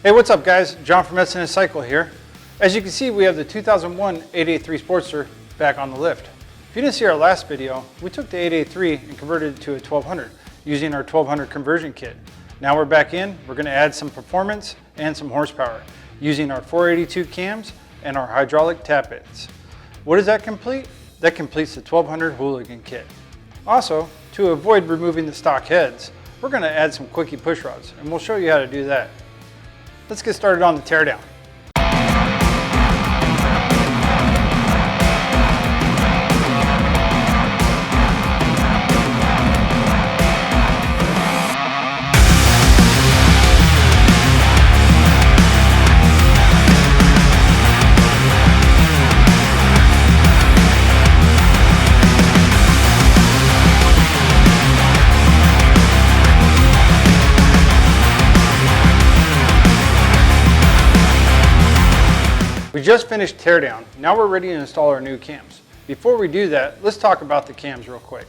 Hey, what's up guys? John from S&S Cycle here. As you can see, we have the 2001 883 Sportster back on the lift. If you didn't see our last video, we took the 883 and converted it to a 1200 using our 1200 conversion kit. Now we're back in, we're going to add some performance and some horsepower using our 482 cams and our hydraulic tappets. What does that complete? That completes the 1200 hooligan kit. Also, to avoid removing the stock heads, we're going to add some quickie push rods, and we'll show you how to do that. Let's get started on the teardown. We just finished teardown. Now we're ready to install our new cams. Before we do that, let's talk about the cams real quick.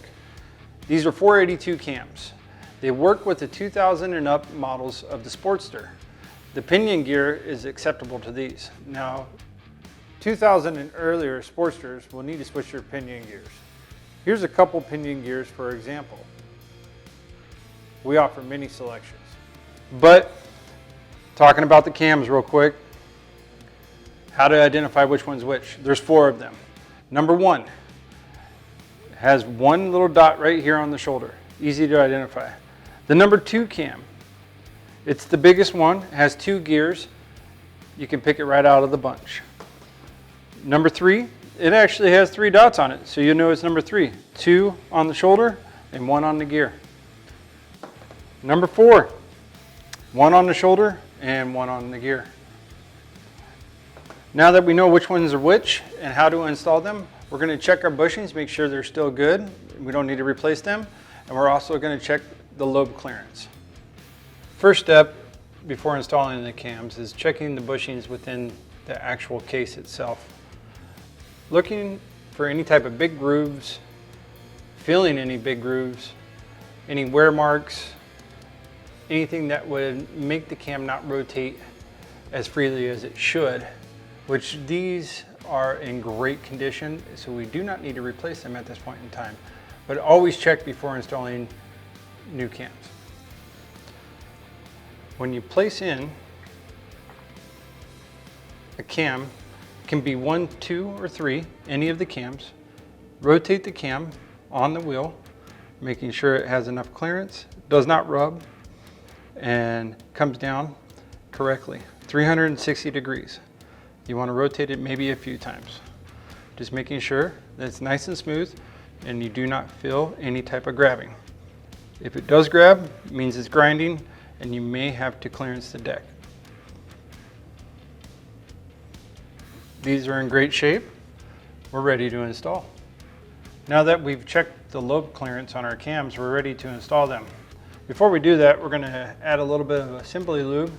These are 482 cams. They work with the 2000 and up models of the Sportster. The pinion gear is acceptable to these. Now, 2000 and earlier Sportsters will need to switch their pinion gears. Here's a couple pinion gears for example. We offer many selections. But, talking about the cams real quick, how to identify which one's which. There's 4 of them. Number 1 has one little dot right here on the shoulder. Easy to identify. The number 2 cam, it's the biggest one, has 2 gears. You can pick it right out of the bunch. Number 3, it actually has 3 dots on it, so you know it's number 3. 2 on the shoulder and 1 on the gear. Number 4, 1 on the shoulder and 1 on the gear. Now that we know which ones are which and how to install them, we're going to check our bushings, make sure they're still good. We don't need to replace them. And we're also going to check the lobe clearance. First step before installing the cams is checking the bushings within the actual case itself. Looking for any type of big grooves, feeling any big grooves, any wear marks, anything that would make the cam not rotate as freely as it should. Which these are in great condition, so we do not need to replace them at this point in time. But always check before installing new cams. When you place in a cam, it can be 1, 2, or 3, any of the cams. Rotate the cam on the wheel, making sure it has enough clearance, does not rub, and comes down correctly, 360 degrees. You want to rotate it maybe a few times. Just making sure that it's nice and smooth and you do not feel any type of grabbing. If it does grab, it means it's grinding and you may have to clearance the deck. These are in great shape. We're ready to install. Now that we've checked the lobe clearance on our cams, we're ready to install them. Before we do that, we're going to add a little bit of assembly lube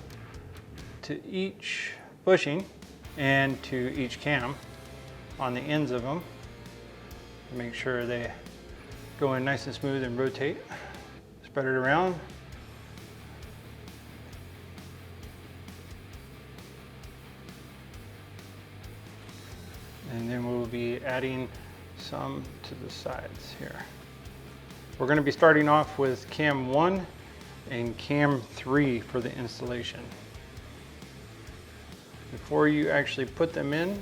to each bushing and to each cam on the ends of them to make sure they go in nice and smooth and rotate. Spread it around. And then we'll be adding some to the sides here. We're going to be starting off with cam 1 and cam 3 for the installation. Before you actually put them in,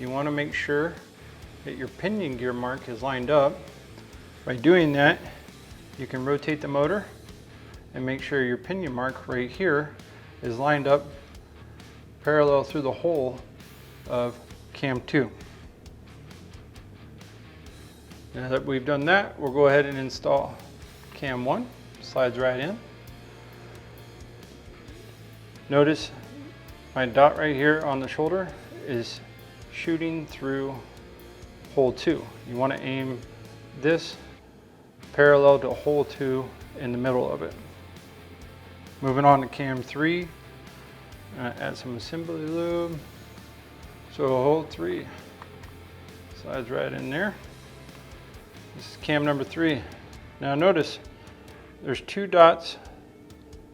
you want to make sure that your pinion gear mark is lined up. By doing that, you can rotate the motor and make sure your pinion mark right here is lined up parallel through the hole of cam 2. Now that we've done that, we'll go ahead and install cam 1. Slides right in. Notice my dot right here on the shoulder is shooting through hole 2. You want to aim this parallel to hole 2 in the middle of it. Moving on to cam 3, add some assembly lube. So hole 3 slides right in there. This is cam number 3. Now notice there's 2 dots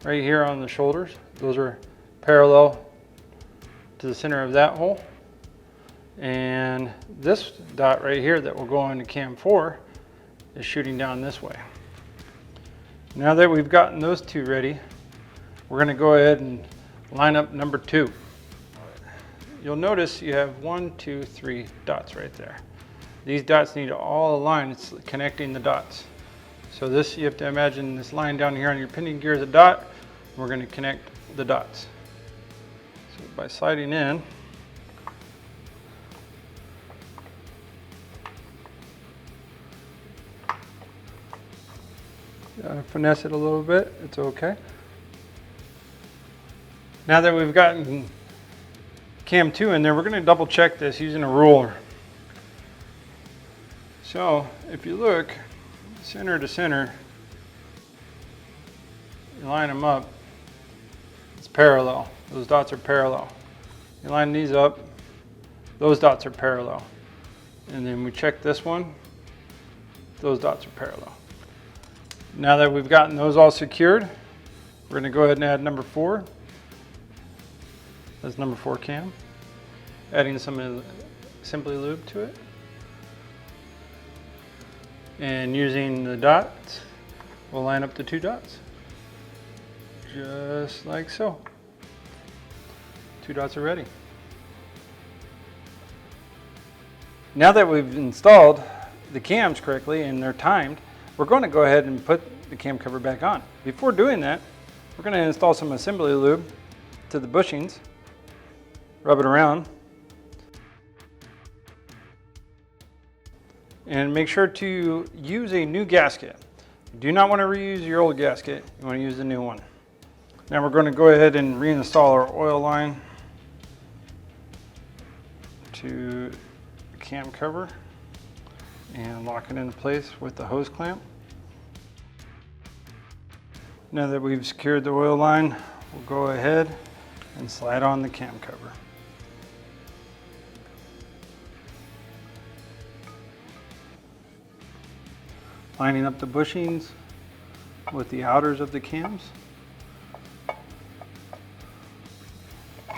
right here on the shoulders. Those are parallel to the center of that hole. And this dot right here that will go into cam 4 is shooting down this way. Now that we've gotten those two ready, we're going to go ahead and line up number 2. You'll notice you have 1, 2, 3 dots right there. These dots need to all align. It's connecting the dots. So this, you have to imagine this line down here on your pinion gear is a dot. And we're going to connect the dots. So by sliding in, finesse it a little bit, it's okay. Now that we've gotten cam 2 in there, we're going to double check this using a ruler. So if you look center to center, you line them up, it's parallel. Those dots are parallel. You line these up, those dots are parallel. And then we check this one, those dots are parallel. Now that we've gotten those all secured, we're going to go ahead and add number 4. That's number 4 cam. Adding some Simply Lube to it. And using the dots, we'll line up the 2 dots. Just like so. 2 dots are ready. Now that we've installed the cams correctly and they're timed, we're going to go ahead and put the cam cover back on. Before doing that, we're going to install some assembly lube to the bushings, rub it around, and make sure to use a new gasket. You do not want to reuse your old gasket, you want to use the new one. Now we're going to go ahead and reinstall our oil line to the cam cover and lock it into place with the hose clamp. Now that we've secured the oil line, we'll go ahead and slide on the cam cover. Lining up the bushings with the outers of the cams.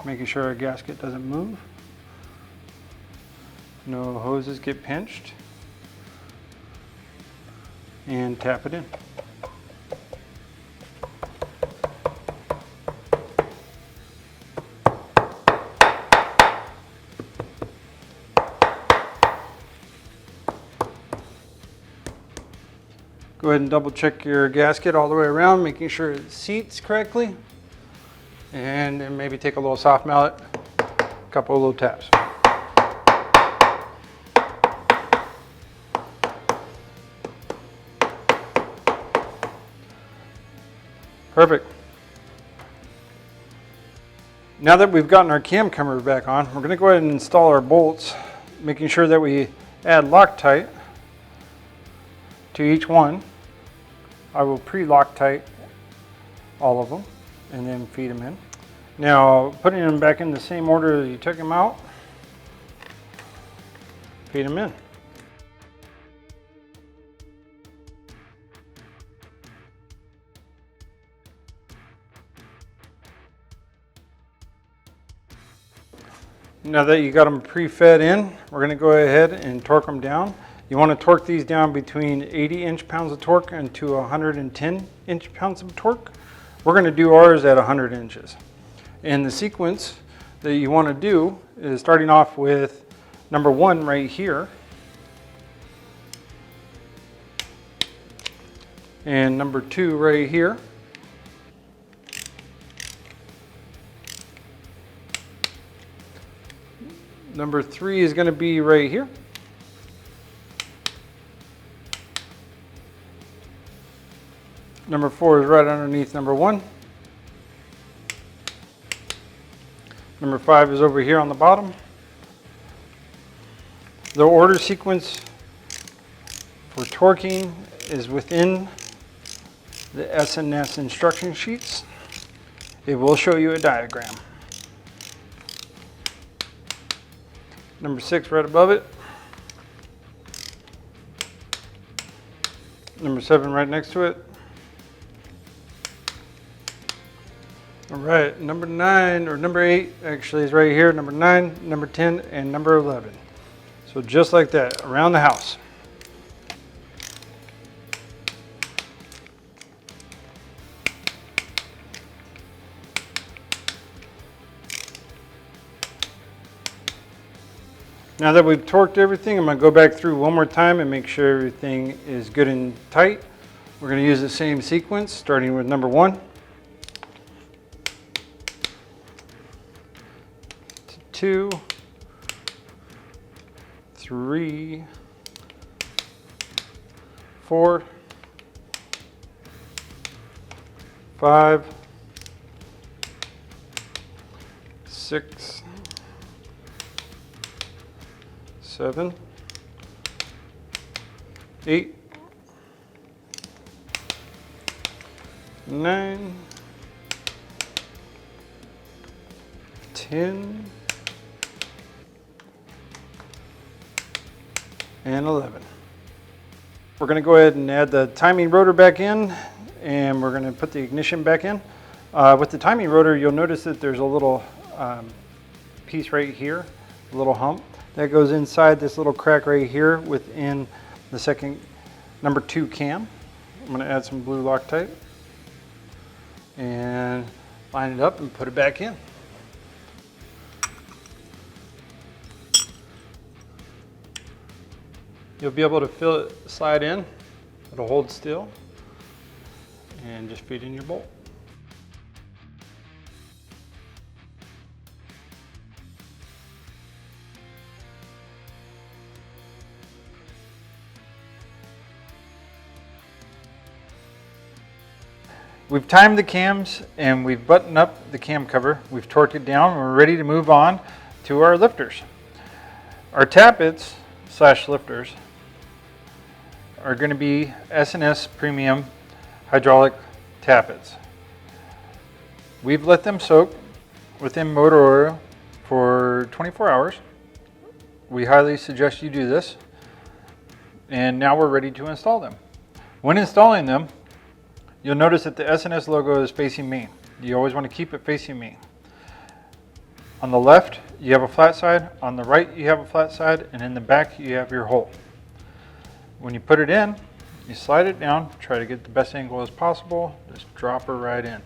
Making sure our gasket doesn't move. No hoses get pinched. And tap it in. Go ahead and double check your gasket all the way around, making sure it seats correctly. And then maybe take a little soft mallet, a couple of little taps. Perfect. Now that we've gotten our cam cover back on, we're going to go ahead and install our bolts, making sure that we add Loctite to each one. I will pre-Loctite all of them and then feed them in. Now, putting them back in the same order that you took them out, feed them in. Now that you got them pre-fed in, we're going to go ahead and torque them down. You want to torque these down between 80 inch-pounds of torque and to 110 inch-pounds of torque. We're going to do ours at 100 inches. And the sequence that you want to do is starting off with number 1 right here. And number 2 right here. Number 3 is going to be right here. Number 4 is right underneath number 1. Number 5 is over here on the bottom. The order sequence for torquing is within the S&S instruction sheets. It will show you a diagram. Number 6 right above it. Number 7 right next to it. All right, number 9, or number 8 actually is right here, number 9, number 10, and number 11. So just like that, around the house. Now that we've torqued everything, I'm going to go back through one more time and make sure everything is good and tight. We're going to use the same sequence, starting with number 1. 2, 3, 4, 5, 6, 7, 8, 9, 10, and 11. We're going to go ahead and add the timing rotor back in, and we're going to put the ignition back in. With the timing rotor, you'll notice that there's a little piece right here, a little hump that goes inside this little crack right here within the second number 2 cam. I'm going to add some blue Loctite and line it up and put it back in. You'll be able to feel it slide in. It'll hold still and just feed in your bolt. We've timed the cams and we've buttoned up the cam cover. We've torqued it down and we're ready to move on to our lifters. Our tappets / lifters are going to be S&S premium hydraulic tappets. We've let them soak within motor oil for 24 hours. We highly suggest you do this. And now we're ready to install them. When installing them, you'll notice that the S&S logo is facing me. You always want to keep it facing me. On the left, you have a flat side. On the right, you have a flat side. And in the back, you have your hole. When you put it in, you slide it down, try to get the best angle as possible, just drop her right in.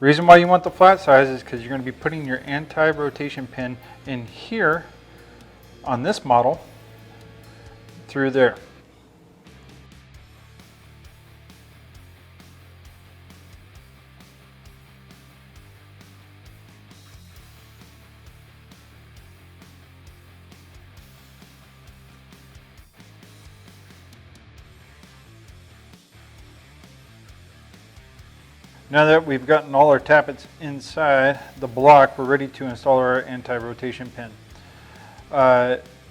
The reason why you want the flat side is because you're going to be putting your anti-rotation pin in here on this model through there. Now that we've gotten all our tappets inside the block, we're ready to install our anti-rotation pin.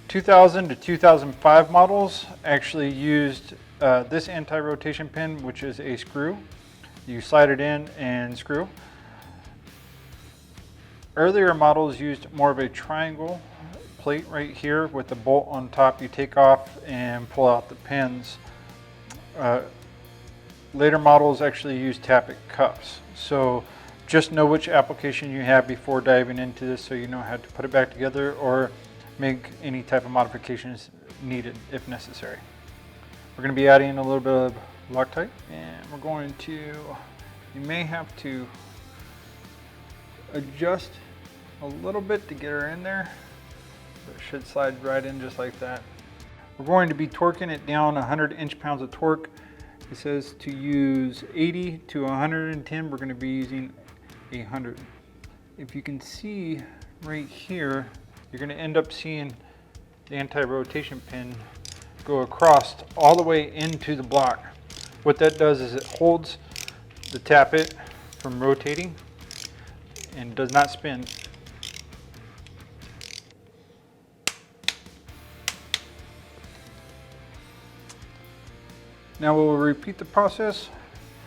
2000 to 2005 models actually used this anti-rotation pin, which is a screw. You slide it in and screw. Earlier models used more of a triangle plate right here with the bolt on top. You take off and pull out the pins. Later models actually use tappet cups. So just know which application you have before diving into this so you know how to put it back together or make any type of modifications needed if necessary. We're going to be adding a little bit of Loctite, and we're going to, you may have to adjust a little bit to get her in there, but it should slide right in just like that. We're going to be torquing it down 100 inch-pounds of torque. It says to use 80 to 110, we're going to be using 100. If you can see right here, you're going to end up seeing the anti-rotation pin go across all the way into the block. What that does is it holds the tappet from rotating and does not spin. Now we'll repeat the process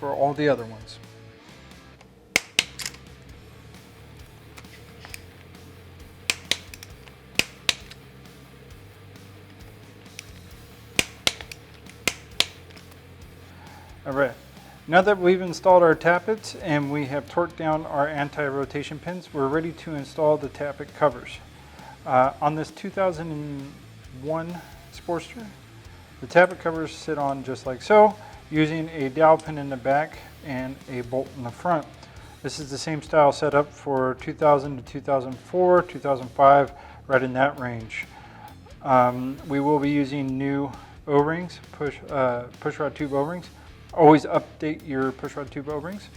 for all the other ones. All right, Now that we've installed our tappets and we have torqued down our anti-rotation pins, we're ready to install the tappet covers. On this 2001 Sportster, the tappet covers sit on just like so, using a dowel pin in the back and a bolt in the front. This is the same style setup for 2000 to 2004, 2005, right in that range. We will be using new O-rings, pushrod tube O-rings. Always update your pushrod tube O-rings.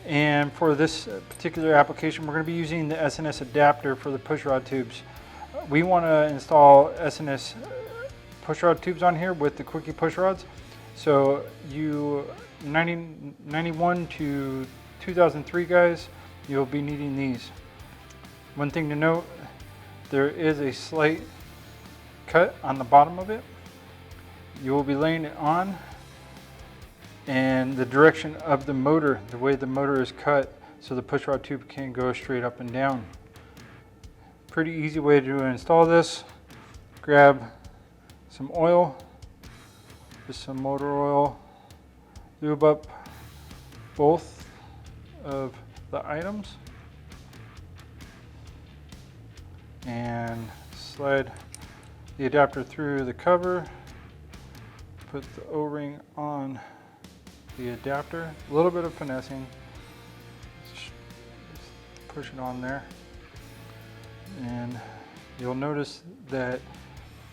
And for this particular application, we're going to be using the S&S adapter for the pushrod tubes. We want to install S&S pushrod tubes on here with the quickie pushrods. So you 91 to 2003 guys, you'll be needing these. One thing to note, there is a slight cut on the bottom of it. You will be laying it on, and the direction of the motor, the way the motor is cut, so the pushrod tube can go straight up and down. Pretty easy way to install this. Grab some oil, just some motor oil, lube up both of the items, and slide the adapter through the cover. Put the O-ring on the adapter. A little bit of finessing. Just push it on there. And you'll notice that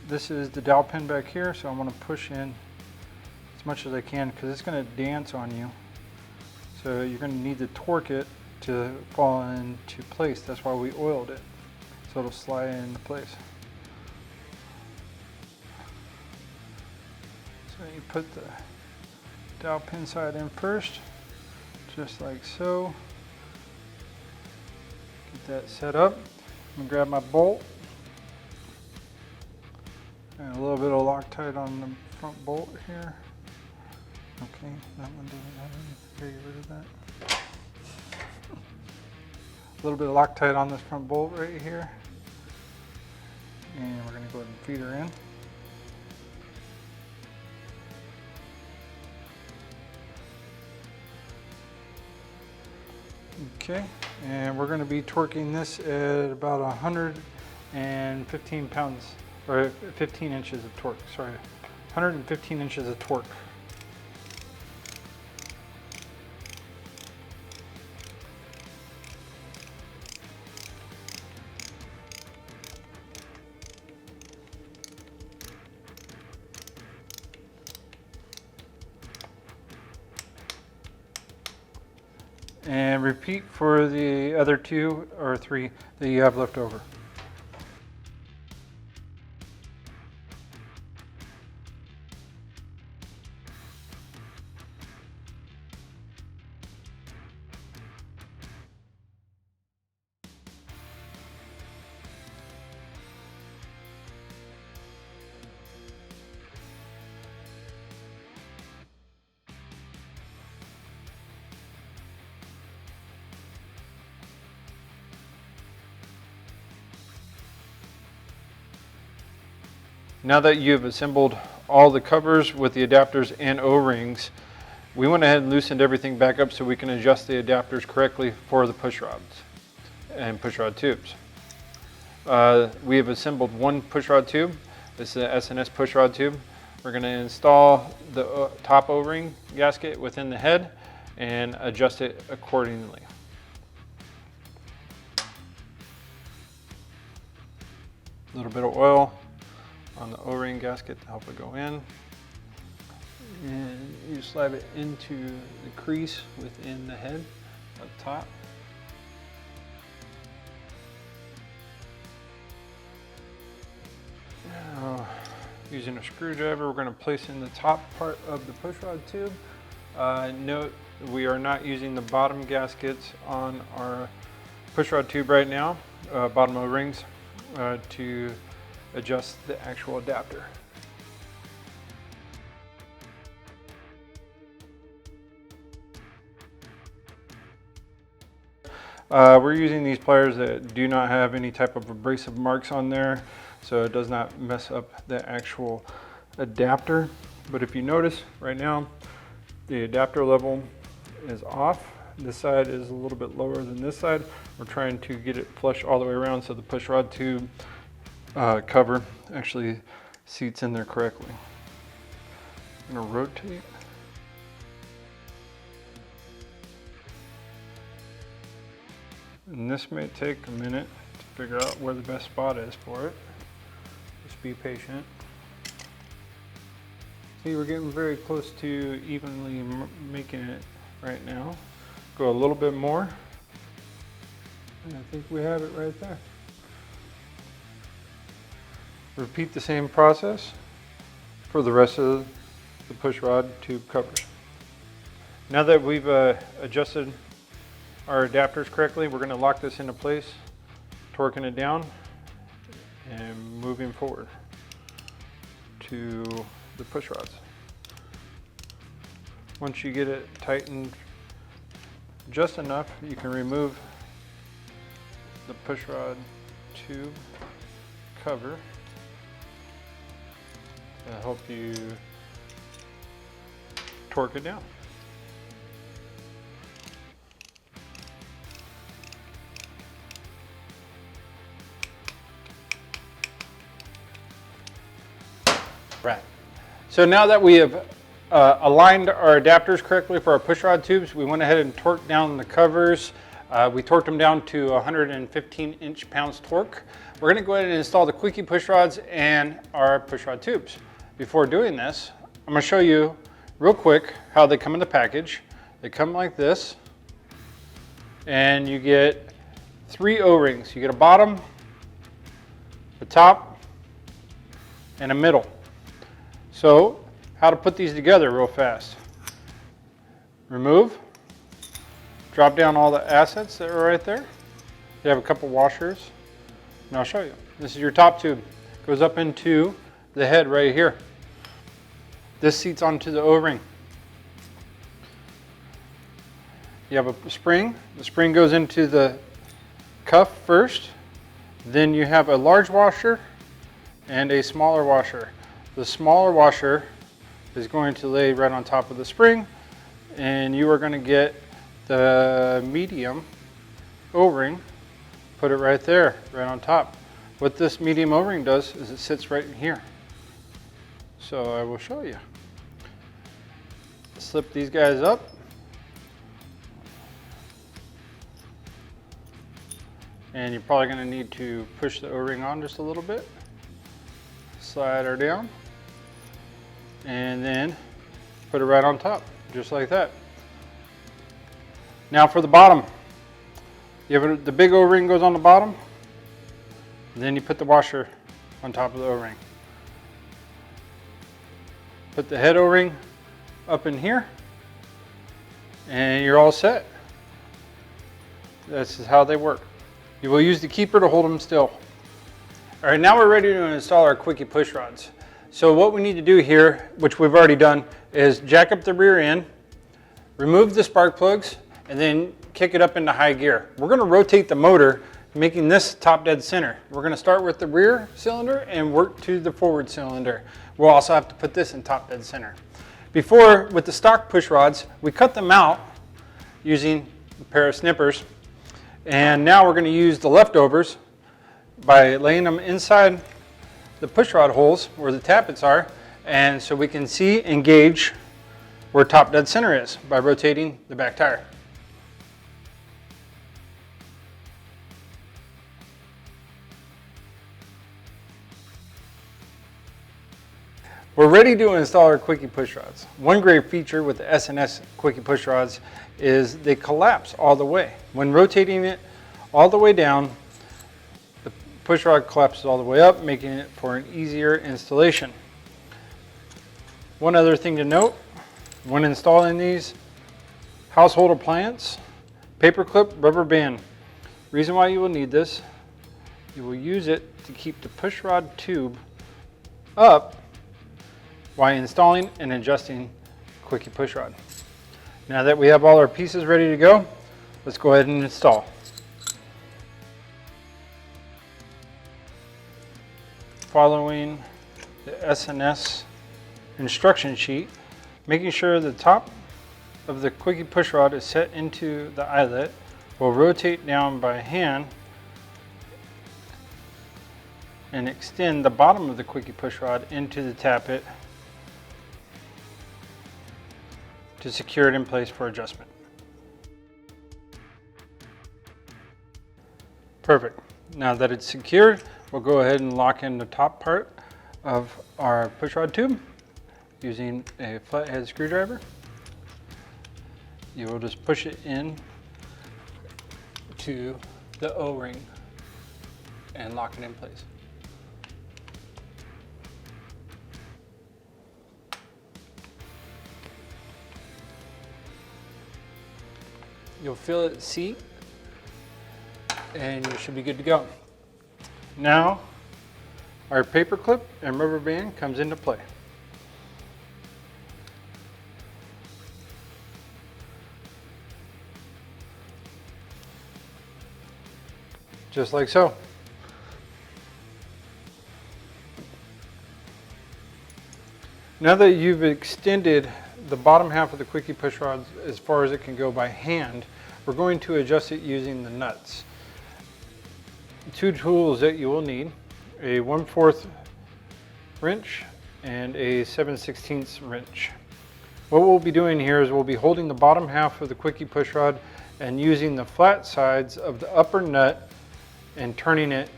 this is the dowel pin back here, so I'm going to push in as much as I can because it's going to dance on you. So you're going to need to torque it to fall into place. That's why we oiled it, so it'll slide into place. So you put the dowel pin side in first, just like so. Get that set up. I'm going to grab my bolt and a little bit of Loctite on the front bolt here. Okay, that one doesn't have any. Get rid of that. A little bit of Loctite on this front bolt right here. And we're going to go ahead and feed her in. Okay, and we're going to be torquing this at about 115 pounds, or 15 inches of torque, sorry, 115 inches of torque. And repeat for the other 2 or 3 that you have left over. Now that you've assembled all the covers with the adapters and O-rings, we went ahead and loosened everything back up so we can adjust the adapters correctly for the pushrods and pushrod tubes. We have assembled one pushrod tube. This is an S&S pushrod tube. We're going to install the top O-ring gasket within the head and adjust it accordingly. A little bit of oil on the O-ring gasket to help it go in, and you slide it into the crease within the head up top. Now, using a screwdriver, we're going to place in the top part of the pushrod tube. Note we are not using the bottom gaskets on our pushrod tube right now, bottom O-rings, to adjust the actual adapter. We're using these pliers that do not have any type of abrasive marks on there, so it does not mess up the actual adapter. But if you notice right now, The adapter level is off. This side is a little bit lower than this side. We're trying to get it flush all the way around so the pushrod tube cover actually seats in there correctly. I'm gonna rotate. And this may take a minute to figure out where the best spot is for it. Just be patient. See, we're getting very close to evenly making it right now. Go a little bit more. And I think we have it right there. Repeat the same process for the rest of the pushrod tube covers. Now that we've adjusted our adapters correctly, we're going to lock this into place, torquing it down and moving forward to the pushrods. Once you get it tightened just enough, you can remove the pushrod tube cover to help you torque it down. Right. So now that we have aligned our adapters correctly for our pushrod tubes, we went ahead and torqued down the covers. We torqued them down to 115 inch-pounds torque. We're going to go ahead and install the quickie pushrods and our pushrod tubes. Before doing this, I'm going to show you real quick how they come in the package. They come like this, and you get 3 O-rings. You get a bottom, a top, and a middle. So, how to put these together real fast. Remove, drop down all the assets that are right there. You have a couple washers, and I'll show you. This is your top tube. Goes up into the head right here. This seats onto the O-ring. You have a spring. The spring goes into the cuff first. Then you have a large washer and a smaller washer. The smaller washer is going to lay right on top of the spring, and you are going to get the medium O-ring, put it right there, right on top. What this medium O-ring does is it sits right in here. So I will show you. Slip these guys up. And you're probably going to need to push the O-ring on just a little bit. Slide her down. And then put it right on top, just like that. Now for the bottom, you have the big O-ring goes on the bottom, then you put the washer on top of the O-ring. Put the head O-ring up in here, and you're all set. This is how they work. You will use the keeper to hold them still. All right, now we're ready to install our quickie push rods. So what we need to do here, which we've already done, is jack up the rear end, remove the spark plugs, and then kick it up into high gear. We're going to rotate the motor, making this top dead center. We're going to start with the rear cylinder and work to the forward cylinder. We'll also have to put this in top dead center. Before, with the stock push rods, we cut them out using a pair of snippers. And now we're going to use the leftovers by laying them inside the pushrod holes where the tappets are, and so we can see and gauge where top dead center is by rotating the back tire. We're ready to install our quickie pushrods. One great feature with the S&S quickie pushrods is they collapse all the way. When rotating it all the way down, the pushrod collapses all the way up, making it for an easier installation. One other thing to note, when installing these, household appliance, paper clip, rubber band. Reason why you will need this, you will use it to keep the pushrod tube up while installing and adjusting quickie pushrod. Now that we have all our pieces ready to go, let's go ahead and install. Following the S&S instruction sheet, making sure the top of the quickie push rod is set into the eyelet. We'll rotate down by hand and extend the bottom of the quickie push rod into the tappet to secure it in place for adjustment. Perfect. Now that it's secured, we'll go ahead and lock in the top part of our pushrod tube using a flathead screwdriver. You will just push it in to the O-ring and lock it in place. You'll feel it seat and you should be good to go. Now our paper clip and rubber band comes into play. Just like so. Now that you've extended the bottom half of the quickie push rods as far as it can go by hand, we're going to adjust it using the nuts. Two tools that you will need: a 1/4 wrench and a 7/16 wrench. What we'll be doing here is we'll be holding the bottom half of the quickie push rod and using the flat sides of the upper nut and turning it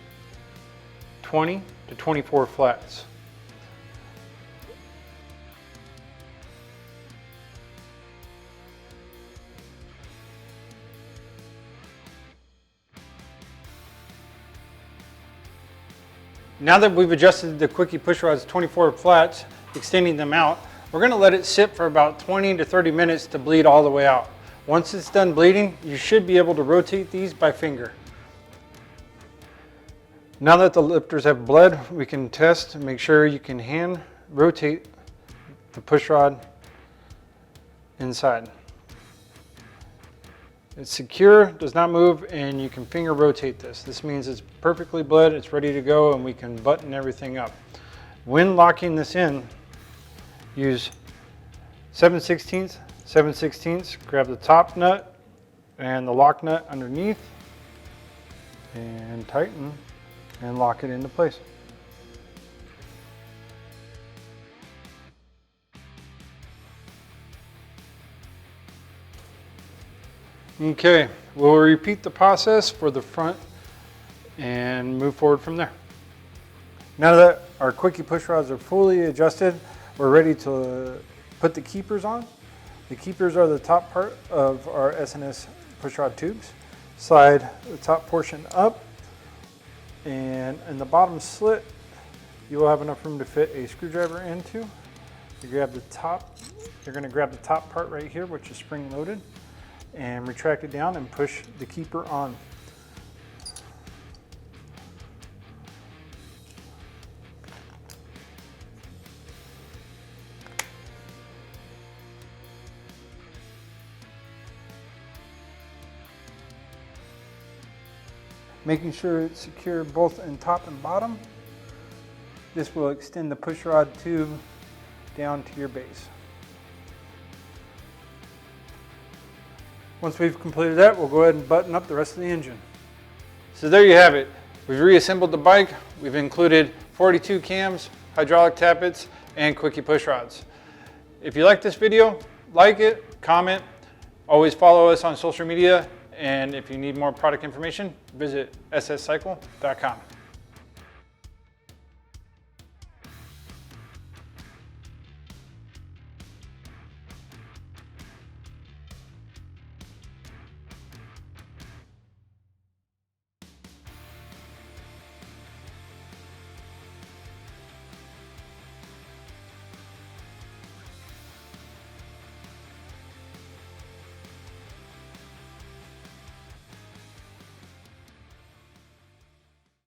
20 to 24 flats. Now that we've adjusted the quickie push rods 24 flats, extending them out, we're going to let it sit for about 20 to 30 minutes to bleed all the way out. Once it's done bleeding, you should be able to rotate these by finger. Now that the lifters have bled, we can test and make sure you can hand rotate the push rod inside. It's secure, does not move, and you can finger rotate this. This means it's perfectly bled, it's ready to go, and we can button everything up. When locking this in, use 7/16, grab the top nut and the lock nut underneath and tighten and lock it into place. Okay, we'll repeat the process for the front and move forward from there. Now that our quickie push rods are fully adjusted, we're ready to put the keepers on. The keepers are the top part of our S&S pushrod tubes. Slide the top portion up, and in the bottom slit, you will have enough room to fit a screwdriver into. You grab the top, you're going to grab the top part right here, which is spring loaded, and retract it down and push the keeper on. Making sure it's secure both in top and bottom. This will extend the pushrod tube down to your base. Once we've completed that, we'll go ahead and button up the rest of the engine. So there you have it. We've reassembled the bike. We've included 42 cams, hydraulic tappets, and quickie push rods. If you like this video, like it, comment. Always follow us on social media. And if you need more product information, visit sscycle.com.